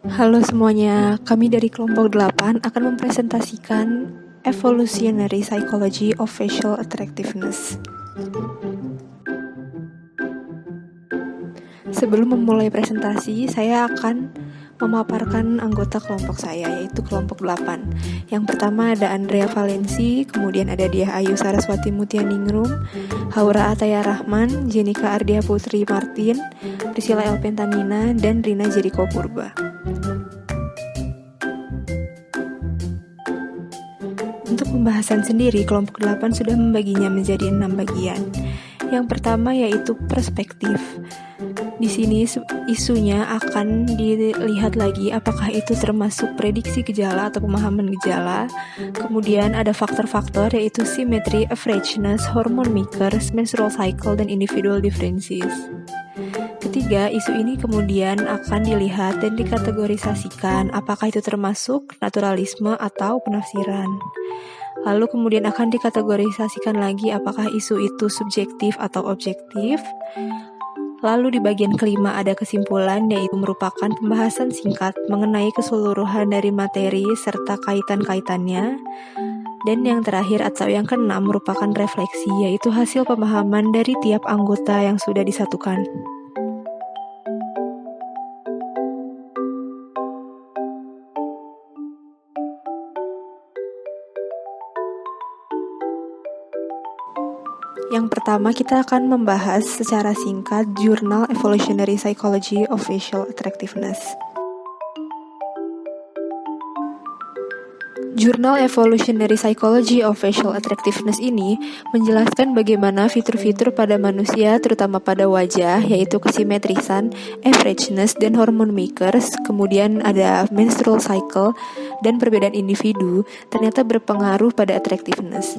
Halo semuanya, kami dari kelompok 8 akan mempresentasikan Evolutionary Psychology of Facial Attractiveness. Sebelum memulai presentasi, saya akan memaparkan anggota kelompok saya, yaitu kelompok 8. Yang pertama ada Andrea Valensi, kemudian ada Diah Ayu Saraswati Mutianingrum, Haura Ataya Rahman, Jenika Ardia Putri Martin, Priscilla Elpentanina, dan Rina Jeriko Purba. Untuk pembahasan sendiri, kelompok 8 sudah membaginya menjadi 6 bagian. Yang pertama yaitu perspektif. Di sini isunya akan dilihat lagi apakah itu termasuk prediksi gejala atau pemahaman gejala. Kemudian ada faktor-faktor yaitu symmetry, averageness, hormone makers, menstrual cycle, dan individual differences. Ketiga, isu ini kemudian akan dilihat dan dikategorisasikan apakah itu termasuk naturalisme atau penafsiran. Lalu kemudian akan dikategorisasikan lagi apakah isu itu subjektif atau objektif. Lalu di bagian kelima ada kesimpulan, yaitu merupakan pembahasan singkat mengenai keseluruhan dari materi serta kaitan-kaitannya. Dan yang terakhir atau yang keenam merupakan refleksi, yaitu hasil pemahaman dari tiap anggota yang sudah disatukan. Yang pertama, kita akan membahas secara singkat Journal Evolutionary Psychology of Facial Attractiveness. Jurnal Evolutionary Psychology of Facial Attractiveness ini menjelaskan bagaimana fitur-fitur pada manusia, terutama pada wajah, yaitu kesimetrisan, averageness, dan hormone makers, kemudian ada menstrual cycle, dan perbedaan individu, ternyata berpengaruh pada attractiveness.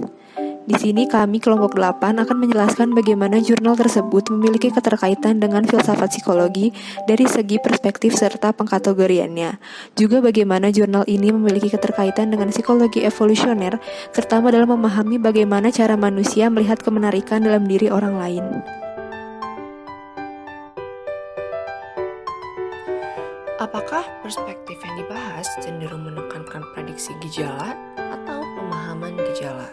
Di sini kami kelompok 8 akan menjelaskan bagaimana jurnal tersebut memiliki keterkaitan dengan filsafat psikologi dari segi perspektif serta pengkategoriannya. Juga bagaimana jurnal ini memiliki keterkaitan dengan psikologi evolusioner, terutama dalam memahami bagaimana cara manusia melihat kemenarikan dalam diri orang lain. Apakah perspektif yang dibahas cenderung menekankan prediksi gejala atau pemahaman gejala?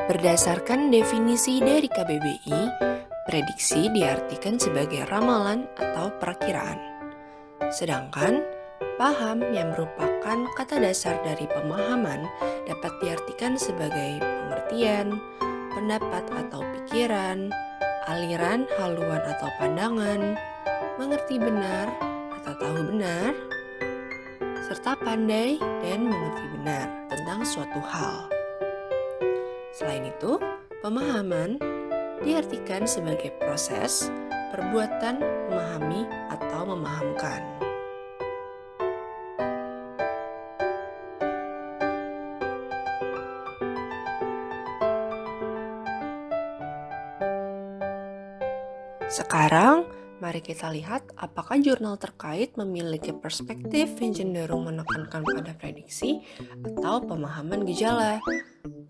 Berdasarkan definisi dari KBBI, prediksi diartikan sebagai ramalan atau perakiraan. Sedangkan, paham yang merupakan kata dasar dari pemahaman dapat diartikan sebagai pengertian, pendapat atau pikiran, aliran, haluan atau pandangan, mengerti benar atau tahu benar, serta pandai dan mengerti benar tentang suatu hal. Selain itu, pemahaman diartikan sebagai proses, perbuatan, memahami, atau memahamkan. Sekarang, mari kita lihat apakah jurnal terkait memiliki perspektif yang cenderung menekankan pada prediksi atau pemahaman gejala.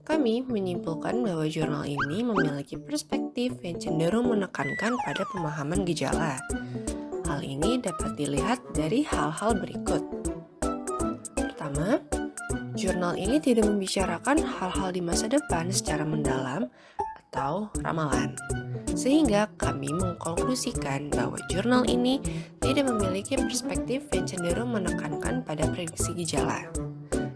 Kami menyimpulkan bahwa jurnal ini memiliki perspektif yang cenderung menekankan pada pemahaman gejala. Hal ini dapat dilihat dari hal-hal berikut. Pertama, jurnal ini tidak membicarakan hal-hal di masa depan secara mendalam atau ramalan, sehingga kami mengkonklusikan bahwa jurnal ini tidak memiliki perspektif yang cenderung menekankan pada prediksi gejala.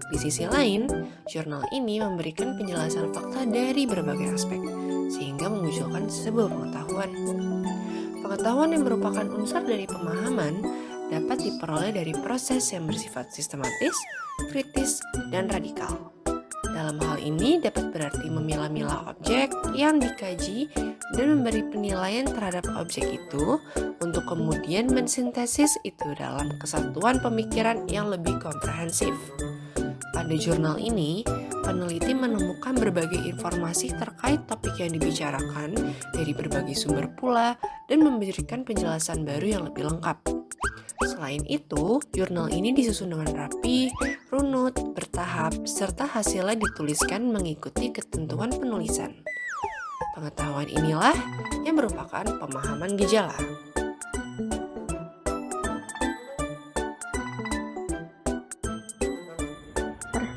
Di sisi lain, jurnal ini memberikan penjelasan fakta dari berbagai aspek, sehingga memunculkan sebuah pengetahuan. Pengetahuan yang merupakan unsur dari pemahaman dapat diperoleh dari proses yang bersifat sistematis, kritis, dan radikal. Dalam hal ini dapat berarti memilah-milah objek yang dikaji dan memberi penilaian terhadap objek itu untuk kemudian mensintesis itu dalam kesatuan pemikiran yang lebih komprehensif. Pada jurnal ini, peneliti menemukan berbagai informasi terkait topik yang dibicarakan dari berbagai sumber pula dan memberikan penjelasan baru yang lebih lengkap. Selain itu, jurnal ini disusun dengan rapi, runut, bertahap, serta hasilnya dituliskan mengikuti ketentuan penulisan. Pengetahuan inilah yang merupakan pemahaman gejala.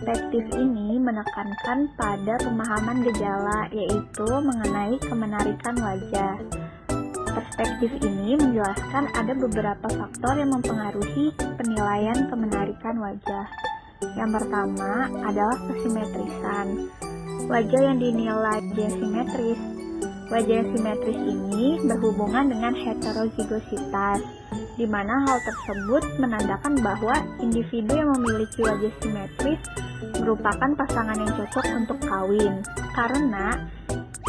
Perspektif ini menekankan pada pemahaman gejala, yaitu mengenai kemenarikan wajah. Perspektif ini menjelaskan ada beberapa faktor yang mempengaruhi penilaian kemenarikan wajah. Yang pertama adalah kesimetrisan. Wajah yang dinilai simetris. Wajah simetris ini berhubungan dengan heterozigositas, di mana hal tersebut menandakan bahwa individu yang memiliki wajah simetris merupakan pasangan yang cocok untuk kawin, karena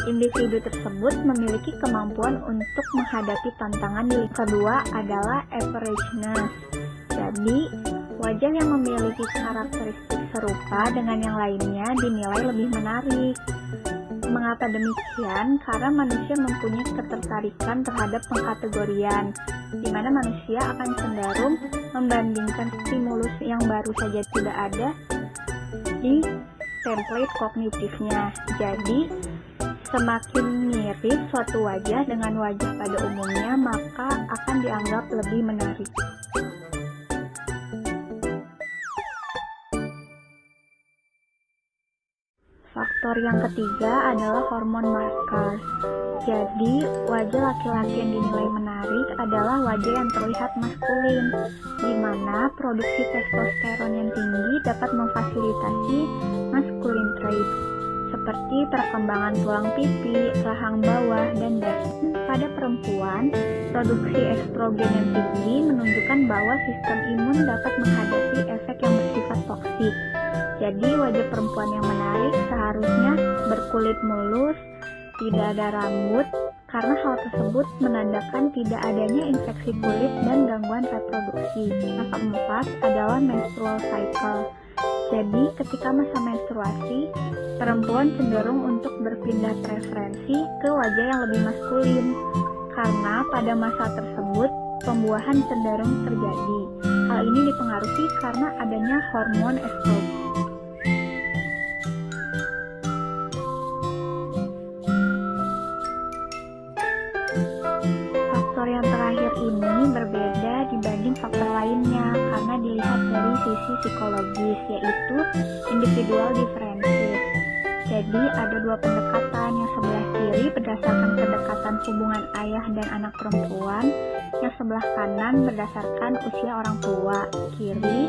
individu tersebut memiliki kemampuan untuk menghadapi tantangan. Yang kedua adalah averageness. Jadi, wajah yang memiliki karakteristik serupa dengan yang lainnya dinilai lebih menarik. Mengapa demikian? Karena manusia mempunyai ketertarikan terhadap pengkategorian, di mana manusia akan cenderung membandingkan stimulus yang baru saja tidak ada di template kognitifnya. Jadi, semakin mirip suatu wajah dengan wajah pada umumnya, maka akan dianggap lebih menarik. Faktor yang ketiga adalah hormon marker. Jadi, wajah laki-laki yang dinilai menarik adalah wajah yang terlihat maskulin, di mana produksi testosteron yang tinggi dapat memfasilitasi masculine traits, seperti perkembangan tulang pipi, rahang bawah, dan dahi. Pada perempuan, produksi estrogen yang tinggi menunjukkan bahwa sistem imun dapat menghadapi efek yang bersifat toksik. Jadi, wajah perempuan yang menarik seharusnya berkulit mulus, tidak ada rambut, karena hal tersebut menandakan tidak adanya infeksi kulit dan gangguan reproduksi. Yang keempat adalah menstrual cycle. Jadi, ketika masa menstruasi, perempuan cenderung untuk berpindah preferensi ke wajah yang lebih maskulin, karena pada masa tersebut pembuahan cenderung terjadi. Hal ini dipengaruhi karena adanya hormon estrogen. Faktor yang terakhir ini berbeda dibanding faktor lainnya karena dilihat dari sisi psikologis, yaitu individual differences. Jadi ada dua pendekatan, yang sebelah kiri berdasarkan pendekatan hubungan ayah dan anak perempuan, yang sebelah kanan berdasarkan usia orang tua. Kiri,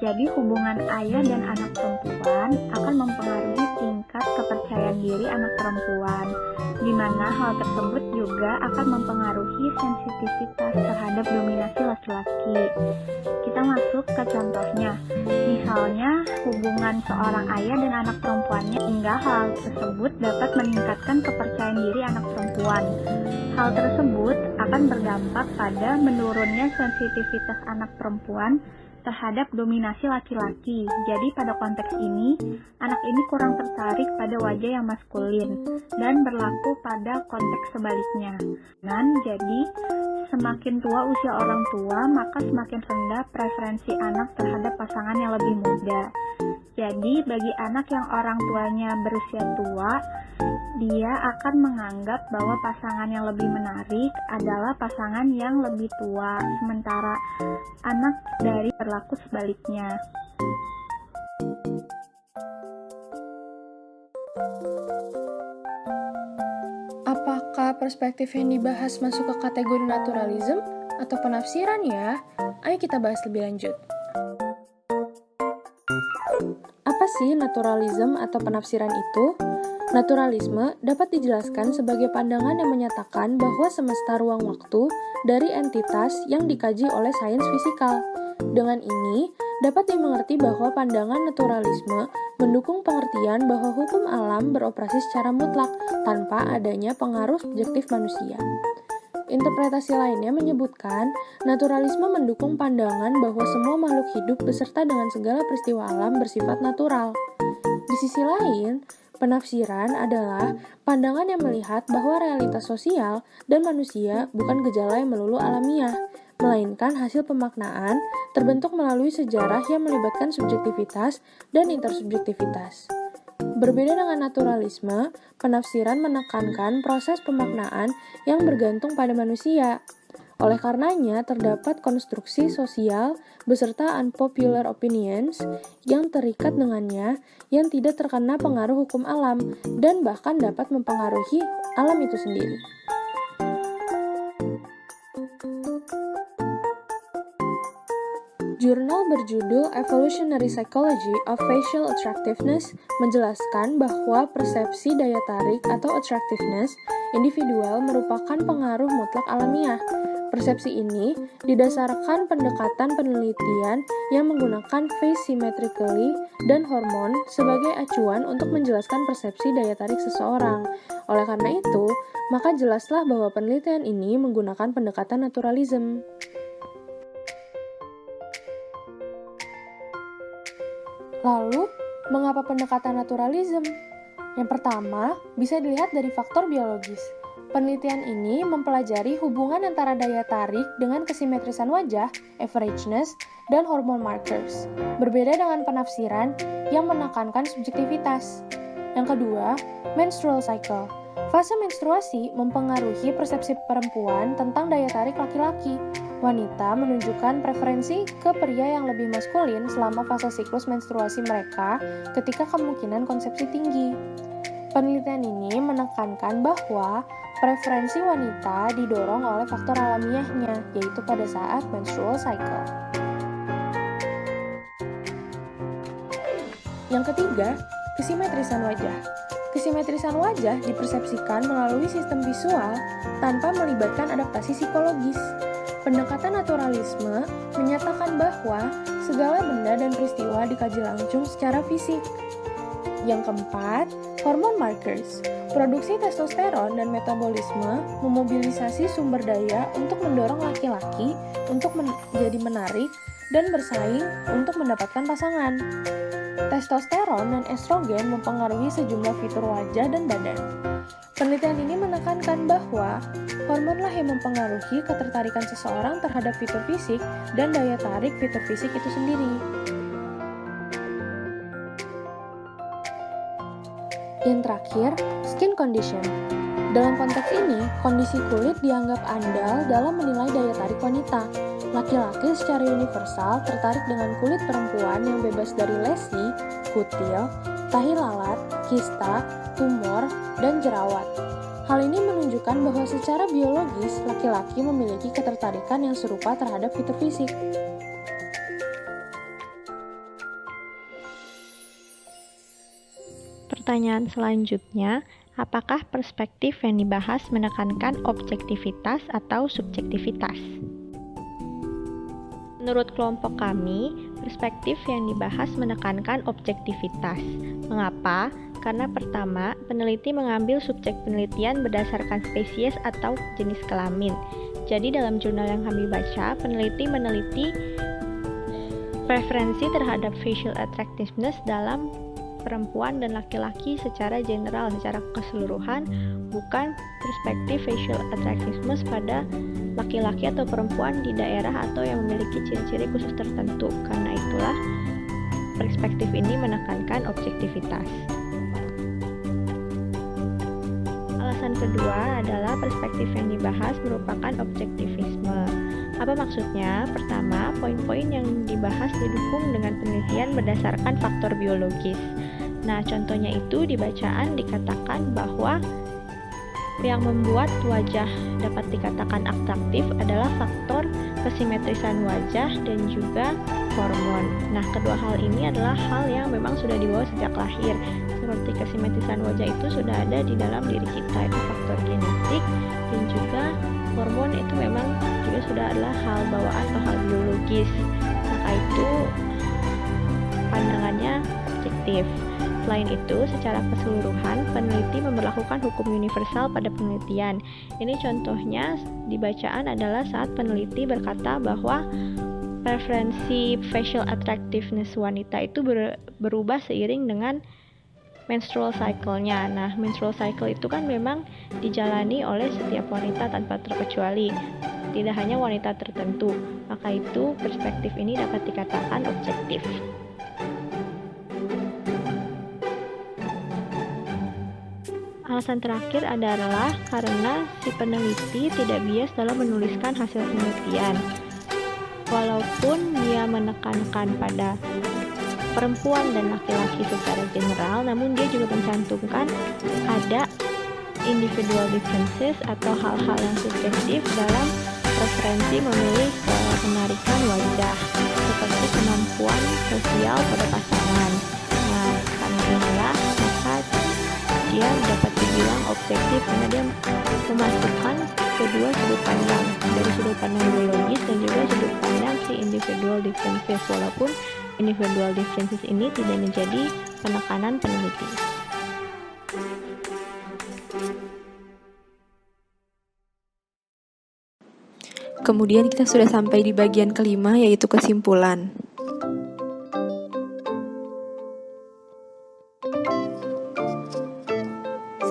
jadi hubungan ayah dan anak perempuan akan mempengaruhi tingkat kepercayaan diri anak perempuan, di mana hal tersebut juga akan mempengaruhi sensitivitas terhadap dominasi laki-laki. Kita masuk ke contohnya. Misalnya, hubungan seorang ayah dan anak perempuannya, hingga hal tersebut dapat meningkatkan kepercayaan diri anak perempuan. Hal tersebut akan berdampak pada menurunnya sensitivitas anak perempuan terhadap dominasi laki-laki. Jadi pada konteks ini, anak ini kurang tertarik pada wajah yang maskulin dan berlaku pada konteks sebaliknya. Dan jadi semakin tua usia orang tua, maka semakin rendah preferensi anak terhadap pasangan yang lebih muda. Jadi bagi anak yang orang tuanya berusia tua, dia akan menganggap bahwa pasangan yang lebih menarik adalah pasangan yang lebih tua, sementara anak dari berlaku sebaliknya. Apakah perspektif yang dibahas masuk ke kategori naturalism atau penafsiran ya? Ayo kita bahas lebih lanjut. Apa sih naturalism atau penafsiran itu? Naturalisme dapat dijelaskan sebagai pandangan yang menyatakan bahwa semesta ruang waktu dari entitas yang dikaji oleh sains fisikal. Dengan ini, dapat dimengerti bahwa pandangan naturalisme mendukung pengertian bahwa hukum alam beroperasi secara mutlak tanpa adanya pengaruh subjektif manusia. Interpretasi lainnya menyebutkan, naturalisme mendukung pandangan bahwa semua makhluk hidup beserta dengan segala peristiwa alam bersifat natural. Di sisi lain, penafsiran adalah pandangan yang melihat bahwa realitas sosial dan manusia bukan gejala yang melulu alamiah, melainkan hasil pemaknaan terbentuk melalui sejarah yang melibatkan subjektivitas dan intersubjektivitas. Berbeda dengan naturalisme, penafsiran menekankan proses pemaknaan yang bergantung pada manusia. Oleh karenanya, terdapat konstruksi sosial beserta unpopular opinions yang terikat dengannya yang tidak terkena pengaruh hukum alam dan bahkan dapat mempengaruhi alam itu sendiri. Jurnal berjudul Evolutionary Psychology of Facial Attractiveness menjelaskan bahwa persepsi daya tarik atau attractiveness individual merupakan pengaruh mutlak alamiah. Persepsi ini didasarkan pendekatan penelitian yang menggunakan face symmetrically dan hormon sebagai acuan untuk menjelaskan persepsi daya tarik seseorang. Oleh karena itu, maka jelaslah bahwa penelitian ini menggunakan pendekatan naturalism. Lalu, mengapa pendekatan naturalism? Yang pertama, bisa dilihat dari faktor biologis. Penelitian ini mempelajari hubungan antara daya tarik dengan kesimetrisan wajah, averageness, dan hormone markers. Berbeda dengan penafsiran yang menekankan subjektivitas. Yang kedua, menstrual cycle. Fase menstruasi mempengaruhi persepsi perempuan tentang daya tarik laki-laki. Wanita menunjukkan preferensi ke pria yang lebih maskulin selama fase siklus menstruasi mereka ketika kemungkinan konsepsi tinggi. Penelitian ini menekankan bahwa preferensi wanita didorong oleh faktor alamiahnya, yaitu pada saat menstrual cycle. Yang ketiga, kesimetrisan wajah. Kesimetrisan wajah dipersepsikan melalui sistem visual tanpa melibatkan adaptasi psikologis. Pendekatan naturalisme menyatakan bahwa segala benda dan peristiwa dikaji langsung secara fisik. Yang keempat, hormone markers. Produksi testosteron dan metabolisme memobilisasi sumber daya untuk mendorong laki-laki untuk menjadi menarik dan bersaing untuk mendapatkan pasangan. Testosteron dan estrogen mempengaruhi sejumlah fitur wajah dan badan. Penelitian ini menekankan bahwa hormonlah yang mempengaruhi ketertarikan seseorang terhadap fitur fisik dan daya tarik fitur fisik itu sendiri. Yang terakhir, skin condition. Dalam konteks ini, kondisi kulit dianggap andal dalam menilai daya tarik wanita. Laki-laki secara universal tertarik dengan kulit perempuan yang bebas dari lesi, kutil, tahi lalat, kista, tumor, dan jerawat. Hal ini menunjukkan bahwa secara biologis, laki-laki memiliki ketertarikan yang serupa terhadap fitur fisik. Pertanyaan selanjutnya, apakah perspektif yang dibahas menekankan objektivitas atau subjektivitas? Menurut kelompok kami, perspektif yang dibahas menekankan objektivitas. Mengapa? Karena pertama, peneliti mengambil subjek penelitian berdasarkan spesies atau jenis kelamin. Jadi dalam jurnal yang kami baca, peneliti meneliti preferensi terhadap facial attractiveness dalam perempuan dan laki-laki secara general, secara keseluruhan, bukan perspektif facial attractiveness pada laki-laki atau perempuan di daerah atau yang memiliki ciri-ciri khusus tertentu. Karena itulah perspektif ini menekankan objektivitas. Alasan kedua adalah perspektif yang dibahas merupakan objektivisme. Apa maksudnya? Pertama, poin-poin yang dibahas didukung dengan penelitian berdasarkan faktor biologis. Nah, contohnya itu di bacaan dikatakan bahwa yang membuat wajah dapat dikatakan atraktif adalah faktor kesimetrisan wajah dan juga hormon. Nah, kedua hal ini adalah hal yang memang sudah dibawa sejak lahir. Seperti kesimetrisan wajah itu sudah ada di dalam diri kita, itu faktor genetik, dan juga hormon itu memang juga sudah adalah hal bawaan atau hal biologis. Maka itu pandangannya objektif. Selain itu, secara keseluruhan, peneliti memberlakukan hukum universal pada penelitian. Ini contohnya di bacaan adalah saat peneliti berkata bahwa preferensi facial attractiveness wanita itu berubah seiring dengan menstrual cycle-nya. Nah, menstrual cycle itu kan memang dijalani oleh setiap wanita tanpa terkecuali, tidak hanya wanita tertentu. Maka itu perspektif ini dapat dikatakan objektif. Alasan terakhir adalah karena si peneliti tidak bias dalam menuliskan hasil penelitian. Walaupun dia menekankan pada perempuan dan laki-laki secara general, namun dia juga mencantumkan ada individual differences atau hal-hal yang subjektif dalam preferensi memilih penarikan wajah, seperti kemampuan sosial pada pasangan. Nah, karena inilah maka dia dapat dibilang objektif karena dia memasukkan kedua sudut pandang, dari sudut pandang biologis dan juga sudut pandang si individual differences, walaupun individual differences ini tidak menjadi penekanan peneliti. Kemudian kita sudah sampai di bagian kelima, yaitu kesimpulan.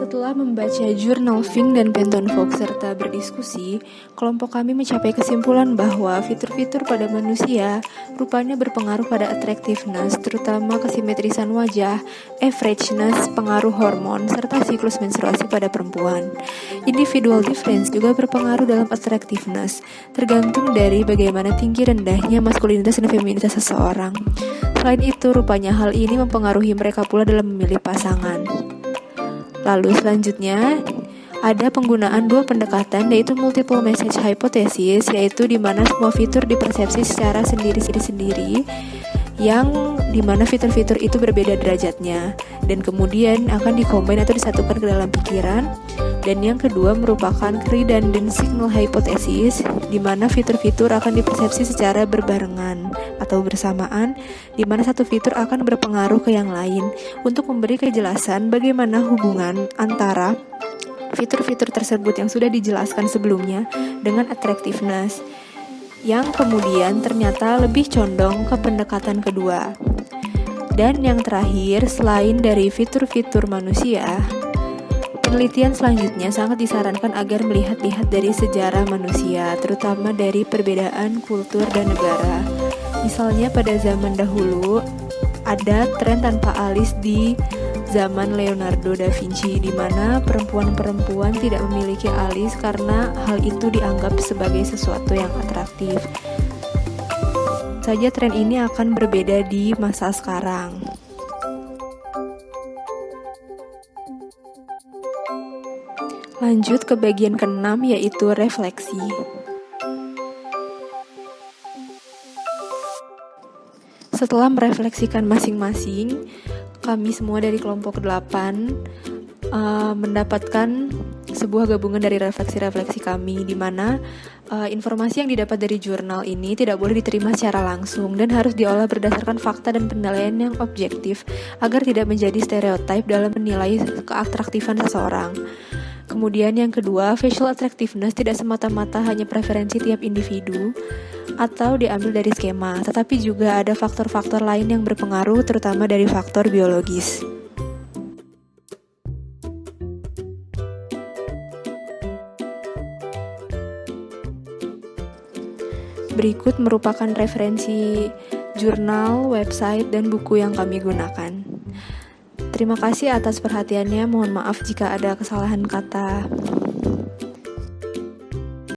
Setelah membaca jurnal Fink dan Penton Fox serta berdiskusi, kelompok kami mencapai kesimpulan bahwa fitur-fitur pada manusia rupanya berpengaruh pada attractiveness, terutama kesimetrisan wajah, averageness, pengaruh hormon, serta siklus menstruasi pada perempuan. Individual difference juga berpengaruh dalam attractiveness, tergantung dari bagaimana tinggi rendahnya maskulinitas dan feminitas seseorang. Selain itu, rupanya hal ini mempengaruhi mereka pula dalam memilih pasangan. Lalu selanjutnya ada penggunaan dua pendekatan, yaitu multiple message hypothesis, yaitu di mana semua fitur dipersepsi secara sendiri-sendiri, yang dimana fitur-fitur itu berbeda derajatnya dan kemudian akan dikombin atau disatukan ke dalam pikiran. Dan yang kedua merupakan redundant signal hypothesis, di mana fitur-fitur akan dipersepsi secara berbarengan atau bersamaan, di mana satu fitur akan berpengaruh ke yang lain untuk memberi kejelasan bagaimana hubungan antara fitur-fitur tersebut yang sudah dijelaskan sebelumnya dengan attractiveness, yang kemudian ternyata lebih condong ke pendekatan kedua. Dan yang terakhir, selain dari fitur-fitur manusia, penelitian selanjutnya sangat disarankan agar melihat-lihat dari sejarah manusia, terutama dari perbedaan kultur dan negara. Misalnya pada zaman dahulu, ada tren tanpa alis di zaman Leonardo da Vinci, di mana perempuan-perempuan tidak memiliki alis karena hal itu dianggap sebagai sesuatu yang atraktif. Saja tren ini akan berbeda di masa sekarang. Lanjut ke bagian ke-6, yaitu refleksi. Setelah merefleksikan masing-masing, kami semua dari kelompok 8 mendapatkan sebuah gabungan dari refleksi-refleksi kami, di mana informasi yang didapat dari jurnal ini tidak boleh diterima secara langsung dan harus diolah berdasarkan fakta dan penilaian yang objektif agar tidak menjadi stereotip dalam menilai keatraktifan seseorang. Kemudian yang kedua, facial attractiveness tidak semata-mata hanya preferensi tiap individu atau diambil dari skema, tetapi juga ada faktor-faktor lain yang berpengaruh, terutama dari faktor biologis. Berikut merupakan referensi jurnal, website, dan buku yang kami gunakan. Terima kasih atas perhatiannya, mohon maaf jika ada kesalahan kata.